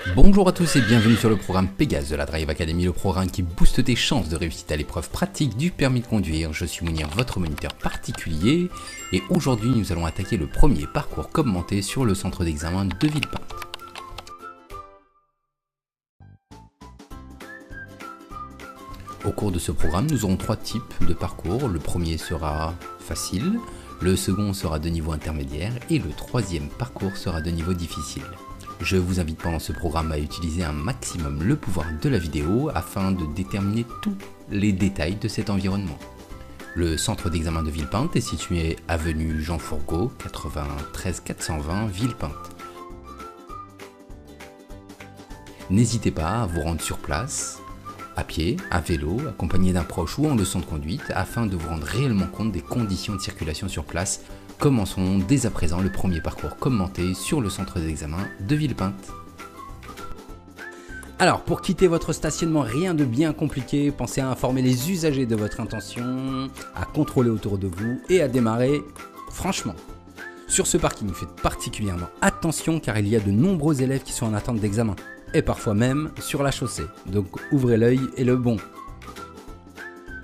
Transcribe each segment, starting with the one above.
Bonjour à tous et bienvenue sur le programme Pégase de la Drive Academy, le programme qui booste tes chances de réussite à l'épreuve pratique du permis de conduire. Je suis Mounir, votre moniteur particulier, et aujourd'hui nous allons attaquer le premier parcours commenté sur le centre d'examen de Villepinte. Au cours de ce programme, nous aurons trois types de parcours. Le premier sera facile, le second sera de niveau intermédiaire et le troisième parcours sera de niveau difficile. Je vous invite pendant ce programme à utiliser un maximum le pouvoir de la vidéo afin de déterminer tous les détails de cet environnement. Le centre d'examen de Villepinte est situé avenue Jean Fourgault, 93 420 Villepinte. N'hésitez pas à vous rendre sur place, à pied, à vélo, accompagné d'un proche ou en leçon de conduite, afin de vous rendre réellement compte des conditions de circulation sur place. Commençons dès à présent le premier parcours commenté sur le centre d'examen de Villepinte. Alors, pour quitter votre stationnement, rien de bien compliqué, pensez à informer les usagers de votre intention, à contrôler autour de vous et à démarrer franchement. Sur ce parking, faites particulièrement attention car il y a de nombreux élèves qui sont en attente d'examen, et parfois même sur la chaussée, donc ouvrez l'œil et le bon.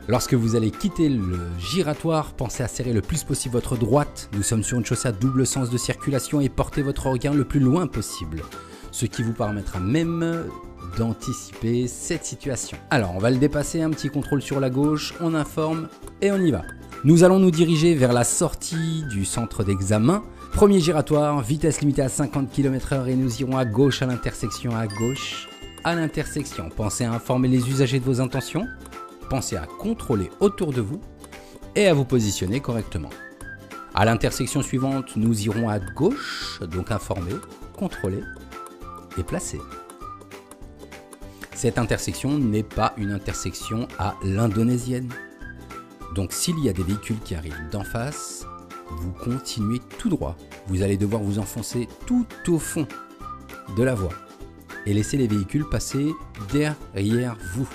Lorsque vous allez quitter le giratoire, pensez à serrer le plus possible votre droite. Nous sommes sur une chaussée à double sens de circulation et portez votre regard le plus loin possible, ce qui vous permettra même d'anticiper cette situation. Alors, on va le dépasser, un petit contrôle sur la gauche, on informe et on y va. Nous allons nous diriger vers la sortie du centre d'examen. Premier giratoire, vitesse limitée à 50 km/h et nous irons à gauche à l'intersection, à gauche à l'intersection. Pensez à informer les usagers de vos intentions. Pensez à contrôler autour de vous et à vous positionner correctement. À l'intersection suivante, nous irons à gauche, donc informer, contrôler et placer. Cette intersection n'est pas une intersection à l'indonésienne. Donc s'il y a des véhicules qui arrivent d'en face, vous continuez tout droit. Vous allez devoir vous enfoncer tout au fond de la voie et laisser les véhicules passer derrière vous.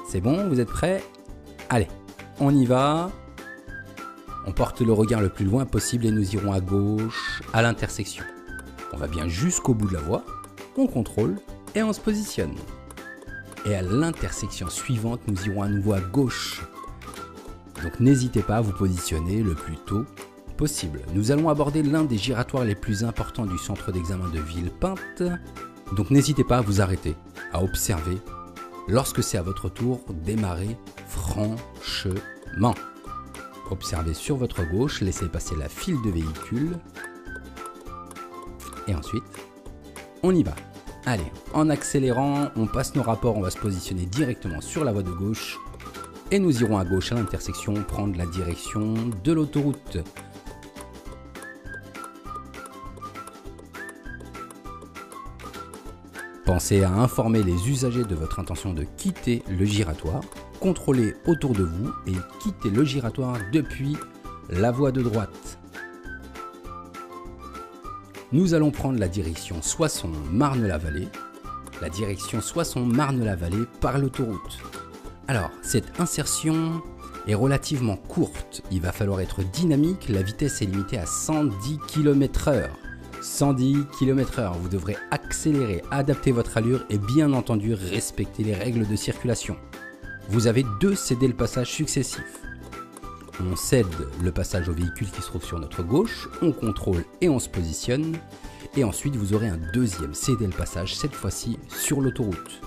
C'est bon, vous êtes prêts? Allez, on y va. On porte le regard le plus loin possible et nous irons à gauche, à l'intersection. On va bien jusqu'au bout de la voie, on contrôle et on se positionne. Et à l'intersection suivante, nous irons à nouveau à gauche. Donc n'hésitez pas à vous positionner le plus tôt possible. Nous allons aborder l'un des giratoires les plus importants du centre d'examen de Villepinte. Donc n'hésitez pas à vous arrêter, à observer. Lorsque c'est à votre tour, démarrez franchement. Observez sur votre gauche, laissez passer la file de véhicules. Et ensuite, on y va. Allez, en accélérant, on passe nos rapports, on va se positionner directement sur la voie de gauche. Et nous irons à gauche à l'intersection, prendre la direction de l'autoroute. Pensez à informer les usagers de votre intention de quitter le giratoire, contrôlez autour de vous et quittez le giratoire depuis la voie de droite. Nous allons prendre la direction Soissons-Marne-la-Vallée, par l'autoroute. Alors, cette insertion est relativement courte, il va falloir être dynamique, la vitesse est limitée à 110 km/h. 110 km/h, vous devrez accélérer, adapter votre allure et bien entendu respecter les règles de circulation. Vous avez deux céder le passage successifs. On cède le passage au véhicule qui se trouve sur notre gauche, on contrôle et on se positionne. Et ensuite vous aurez un deuxième céder le passage, cette fois-ci sur l'autoroute.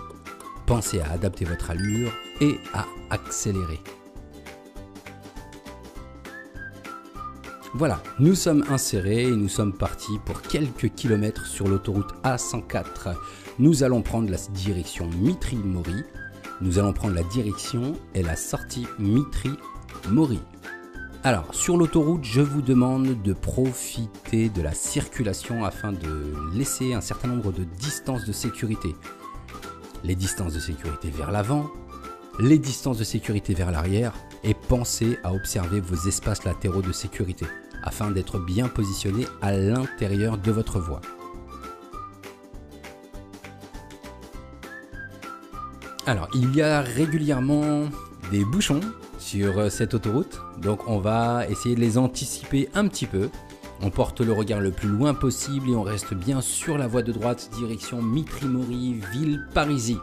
Pensez à adapter votre allure et à accélérer. Voilà, nous sommes insérés et nous sommes partis pour quelques kilomètres sur l'autoroute A104. Nous allons prendre la direction Mitry-Mory. Nous allons prendre la direction et la sortie Mitry-Mory. Alors, sur l'autoroute, je vous demande de profiter de la circulation afin de laisser un certain nombre de distances de sécurité. Les distances de sécurité vers l'avant, les distances de sécurité vers l'arrière et pensez à observer vos espaces latéraux de sécurité afin d'être bien positionné à l'intérieur de votre voie. Alors, il y a régulièrement des bouchons sur cette autoroute, donc on va essayer de les anticiper un petit peu On porte le regard le plus loin possible et on reste bien sur la voie de droite, direction Mitry-Mory, Villeparisis.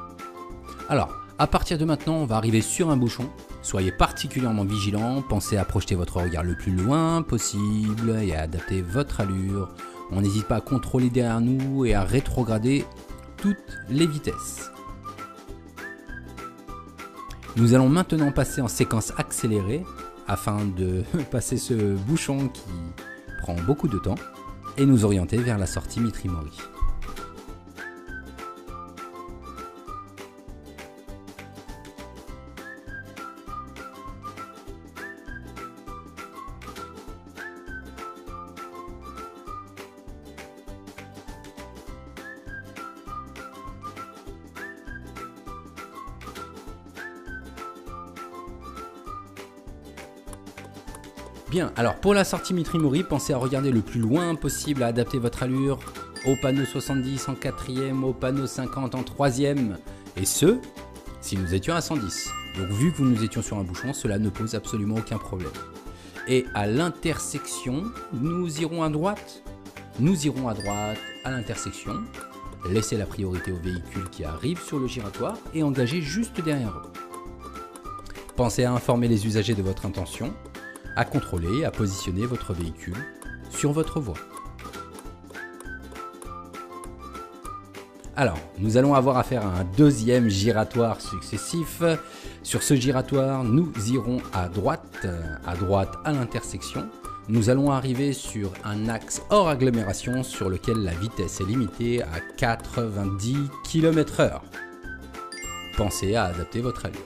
Alors, à partir de maintenant, on va arriver sur un bouchon. Soyez particulièrement vigilants, pensez à projeter votre regard le plus loin possible et à adapter votre allure. On n'hésite pas à contrôler derrière nous et à rétrograder toutes les vitesses. Nous allons maintenant passer en séquence accélérée afin de passer ce bouchon qui prend beaucoup de temps et nous orienter vers la sortie Mitry-Mory. Bien, alors pour la sortie Mitry-Mory, pensez à regarder le plus loin possible, à adapter votre allure au panneau 70 en 4e, au panneau 50 en 3e, et ce, si nous étions à 110. Donc vu que nous étions sur un bouchon, cela ne pose absolument aucun problème. Et à l'intersection, nous irons à droite. Nous irons à droite à l'intersection, laissez la priorité aux véhicules qui arrivent sur le giratoire et engagez juste derrière eux. Pensez à informer les usagers de votre intention, à contrôler et à positionner votre véhicule sur votre voie. Alors, nous allons avoir affaire à un deuxième giratoire successif. Sur ce giratoire, nous irons à droite à l'intersection. Nous allons arriver sur un axe hors agglomération sur lequel la vitesse est limitée à 90 km/h. Pensez à adapter votre allure.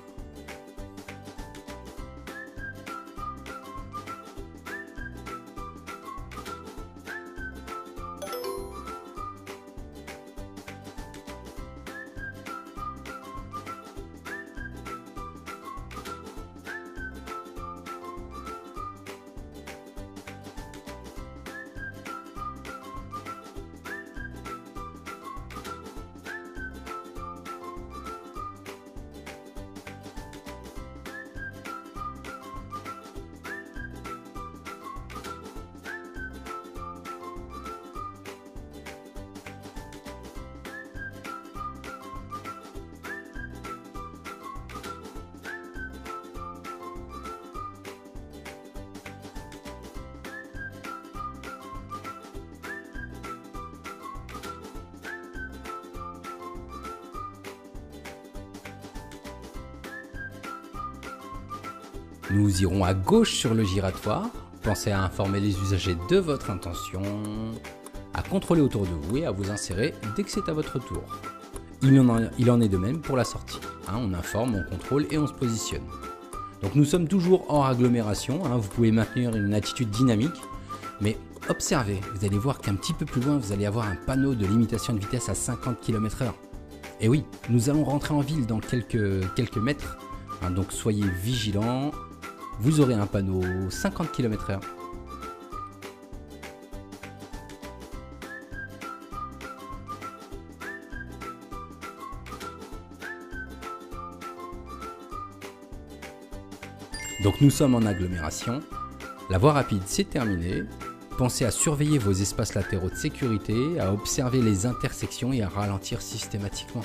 Nous irons à gauche sur le giratoire. Pensez à informer les usagers de votre intention, à contrôler autour de vous et à vous insérer dès que c'est à votre tour. Il en est de même pour la sortie. On informe, on contrôle et on se positionne. Donc nous sommes toujours hors agglomération. Vous pouvez maintenir une attitude dynamique, mais observez, vous allez voir qu'un petit peu plus loin, vous allez avoir un panneau de limitation de vitesse à 50 km/h. Et oui, nous allons rentrer en ville dans quelques mètres. Donc soyez vigilants. Vous aurez un panneau 50 km/h. Donc nous sommes en agglomération. La voie rapide c'est terminé. Pensez à surveiller vos espaces latéraux de sécurité, à observer les intersections et à ralentir systématiquement.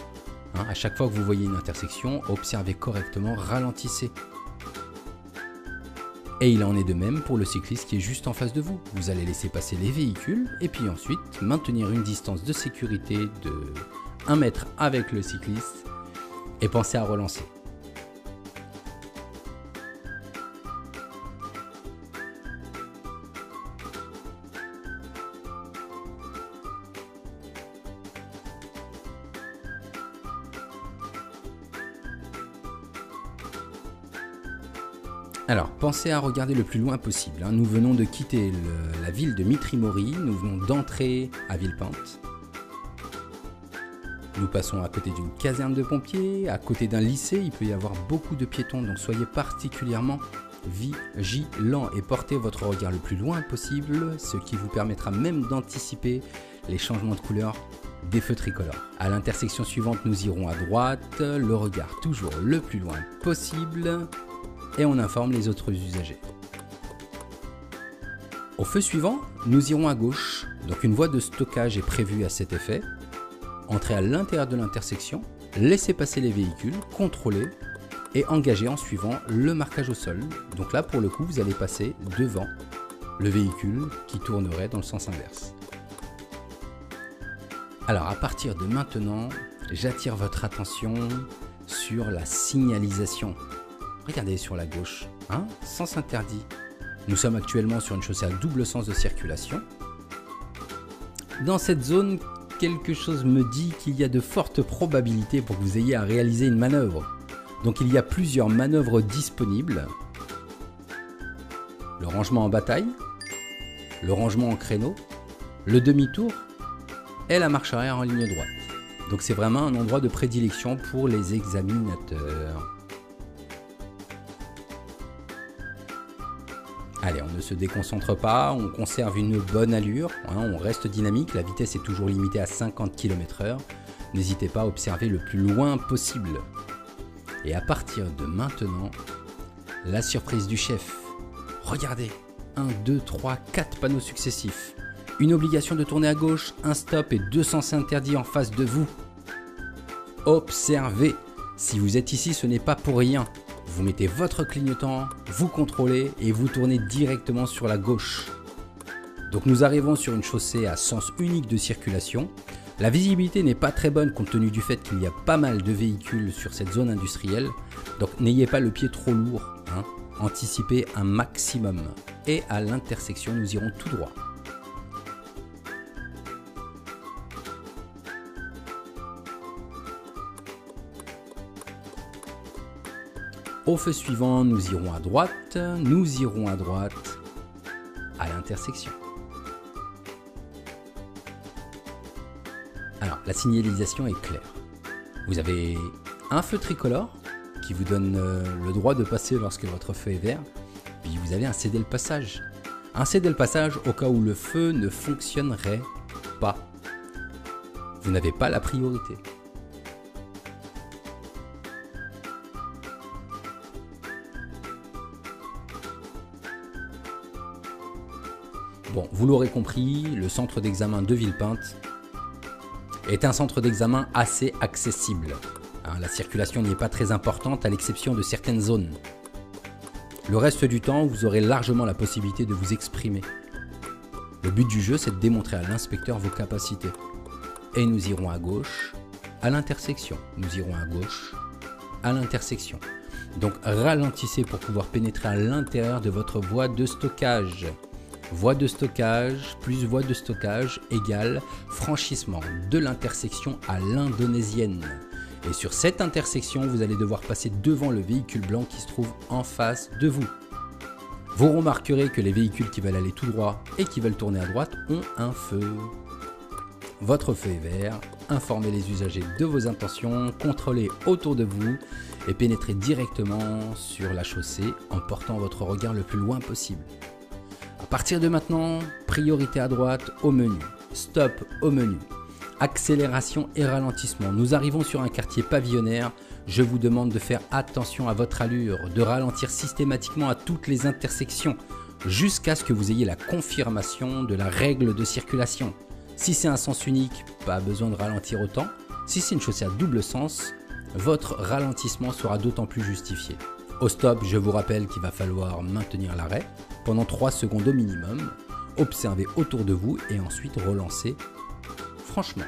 À chaque fois que vous voyez une intersection, observez correctement, ralentissez. Et il en est de même pour le cycliste qui est juste en face de vous. Vous allez laisser passer les véhicules et puis ensuite maintenir une distance de sécurité de 1 mètre avec le cycliste et pensez à relancer. Alors, pensez à regarder le plus loin possible. Nous venons de quitter la ville de Mitry-Mory, nous venons d'entrer à Villepinte. Nous passons à côté d'une caserne de pompiers, à côté d'un lycée, il peut y avoir beaucoup de piétons, donc soyez particulièrement vigilants et portez votre regard le plus loin possible, ce qui vous permettra même d'anticiper les changements de couleur des feux tricolores. À l'intersection suivante, nous irons à droite, le regard toujours le plus loin possible. Et on informe les autres usagers. Au feu suivant, nous irons à gauche. Donc une voie de stockage est prévue à cet effet. Entrez à l'intérieur de l'intersection, laissez passer les véhicules, contrôlez et engagez en suivant le marquage au sol. Donc là, pour le coup, vous allez passer devant le véhicule qui tournerait dans le sens inverse. Alors à partir de maintenant, j'attire votre attention sur la signalisation. Regardez sur la gauche, sens interdit. Nous sommes actuellement sur une chaussée à double sens de circulation. Dans cette zone, quelque chose me dit qu'il y a de fortes probabilités pour que vous ayez à réaliser une manœuvre. Donc il y a plusieurs manœuvres disponibles. Le rangement en bataille, le rangement en créneau, le demi-tour et la marche arrière en ligne droite. Donc c'est vraiment un endroit de prédilection pour les examinateurs. Allez, on ne se déconcentre pas, on conserve une bonne allure, on reste dynamique, la vitesse est toujours limitée à 50 km/h. N'hésitez pas à observer le plus loin possible. Et à partir de maintenant, la surprise du chef. Regardez, 1, 2, 3, 4 panneaux successifs. Une obligation de tourner à gauche, un stop et 2 sens interdits en face de vous. Observez, si vous êtes ici, ce n'est pas pour rien. Vous mettez votre clignotant, vous contrôlez et vous tournez directement sur la gauche. Donc nous arrivons sur une chaussée à sens unique de circulation. La visibilité n'est pas très bonne compte tenu du fait qu'il y a pas mal de véhicules sur cette zone industrielle. Donc n'ayez pas le pied trop lourd, anticipez un maximum. Et à l'intersection, nous irons tout droit. Au feu suivant, nous irons à droite à l'intersection. Alors, la signalisation est claire. Vous avez un feu tricolore qui vous donne le droit de passer lorsque votre feu est vert, puis vous avez un céder le passage. Un céder le passage au cas où le feu ne fonctionnerait pas. Vous n'avez pas la priorité. Bon, vous l'aurez compris, le centre d'examen de Villepinte est un centre d'examen assez accessible. La circulation n'y est pas très importante à l'exception de certaines zones. Le reste du temps, vous aurez largement la possibilité de vous exprimer. Le but du jeu, c'est de démontrer à l'inspecteur vos capacités. Et nous irons à gauche, à l'intersection. Nous irons à gauche, à l'intersection. Donc ralentissez pour pouvoir pénétrer à l'intérieur de votre voie de stockage. Voie de stockage plus voie de stockage égale franchissement de l'intersection à l'indonésienne. Et sur cette intersection, vous allez devoir passer devant le véhicule blanc qui se trouve en face de vous. Vous remarquerez que les véhicules qui veulent aller tout droit et qui veulent tourner à droite ont un feu. Votre feu est vert, informez les usagers de vos intentions, contrôlez autour de vous et pénétrez directement sur la chaussée en portant votre regard le plus loin possible. À partir de maintenant, priorité à droite au menu, stop au menu, accélération et ralentissement. Nous arrivons sur un quartier pavillonnaire, je vous demande de faire attention à votre allure, de ralentir systématiquement à toutes les intersections jusqu'à ce que vous ayez la confirmation de la règle de circulation. Si c'est un sens unique, pas besoin de ralentir autant. Si c'est une chaussée à double sens, votre ralentissement sera d'autant plus justifié. Au stop, je vous rappelle qu'il va falloir maintenir l'arrêt pendant 3 secondes au minimum, observer autour de vous et ensuite relancer franchement.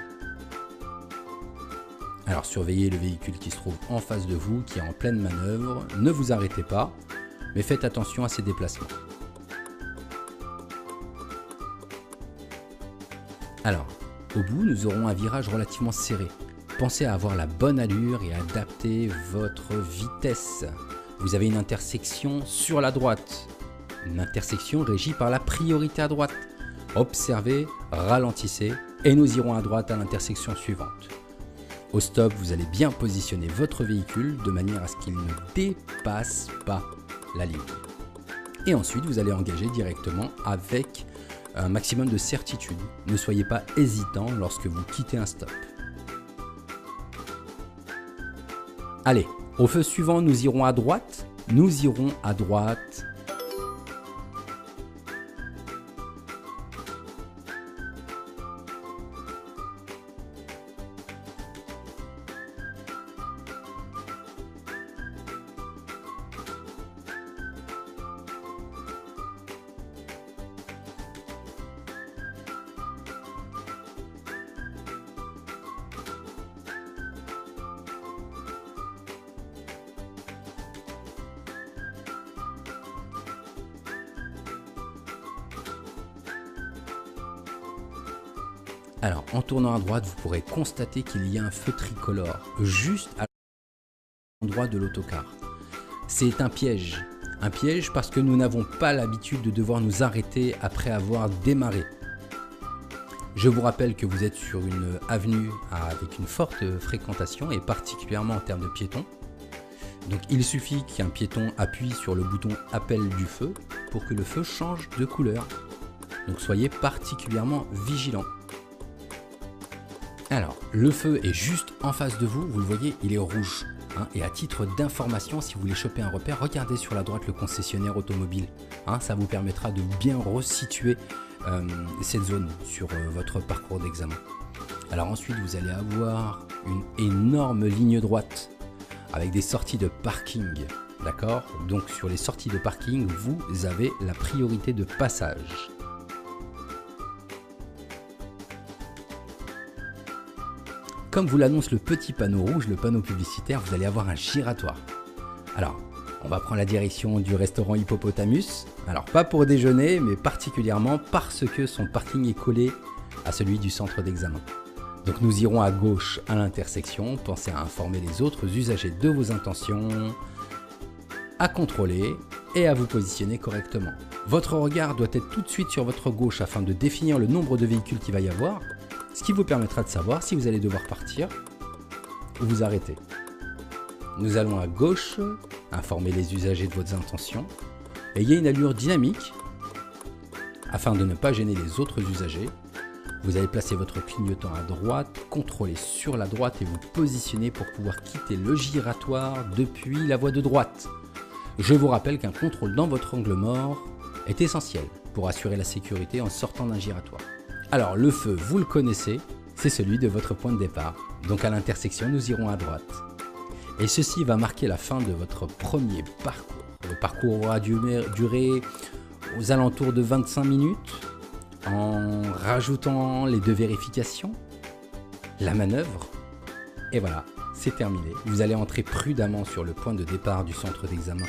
Alors surveillez le véhicule qui se trouve en face de vous, qui est en pleine manœuvre, ne vous arrêtez pas, mais faites attention à ses déplacements. Alors, au bout, nous aurons un virage relativement serré. Pensez à avoir la bonne allure et à adapter votre vitesse. Vous avez une intersection sur la droite, une intersection régie par la priorité à droite. Observez, ralentissez et nous irons à droite à l'intersection suivante. Au stop, vous allez bien positionner votre véhicule de manière à ce qu'il ne dépasse pas la ligne. Et ensuite, vous allez engager directement avec un maximum de certitude. Ne soyez pas hésitant lorsque vous quittez un stop. Allez, au feu suivant, nous irons à droite. Nous irons à droite Alors, en tournant à droite, vous pourrez constater qu'il y a un feu tricolore juste à l'endroit de l'autocar. C'est un piège. Un piège parce que nous n'avons pas l'habitude de devoir nous arrêter après avoir démarré. Je vous rappelle que vous êtes sur une avenue avec une forte fréquentation et particulièrement en termes de piétons. Donc il suffit qu'un piéton appuie sur le bouton appel du feu pour que le feu change de couleur. Donc soyez particulièrement vigilants. Alors, le feu est juste en face de vous, vous le voyez, il est rouge. Et à titre d'information, si vous voulez choper un repère, regardez sur la droite le concessionnaire automobile. Ça vous permettra de bien resituer cette zone sur votre parcours d'examen. Alors ensuite, vous allez avoir une énorme ligne droite avec des sorties de parking. D'accord? Donc sur les sorties de parking, vous avez la priorité de passage. Comme vous l'annonce le petit panneau rouge, le panneau publicitaire, vous allez avoir un giratoire. Alors, on va prendre la direction du restaurant Hippopotamus. Alors, pas pour déjeuner, mais particulièrement parce que son parking est collé à celui du centre d'examen. Donc, nous irons à gauche à l'intersection. Pensez à informer les autres usagers de vos intentions, à contrôler et à vous positionner correctement. Votre regard doit être tout de suite sur votre gauche afin de définir le nombre de véhicules qu'il va y avoir, ce qui vous permettra de savoir si vous allez devoir partir ou vous arrêter. Nous allons à gauche, informer les usagers de vos intentions, ayez une allure dynamique afin de ne pas gêner les autres usagers. Vous allez placer votre clignotant à droite, contrôler sur la droite et vous positionner pour pouvoir quitter le giratoire depuis la voie de droite. Je vous rappelle qu'un contrôle dans votre angle mort est essentiel pour assurer la sécurité en sortant d'un giratoire. Alors le feu, vous le connaissez, c'est celui de votre point de départ. Donc à l'intersection, nous irons à droite. Et ceci va marquer la fin de votre premier parcours. Le parcours aura duré aux alentours de 25 minutes en rajoutant les 2 vérifications, la manœuvre, et voilà, c'est terminé. Vous allez entrer prudemment sur le point de départ du centre d'examen.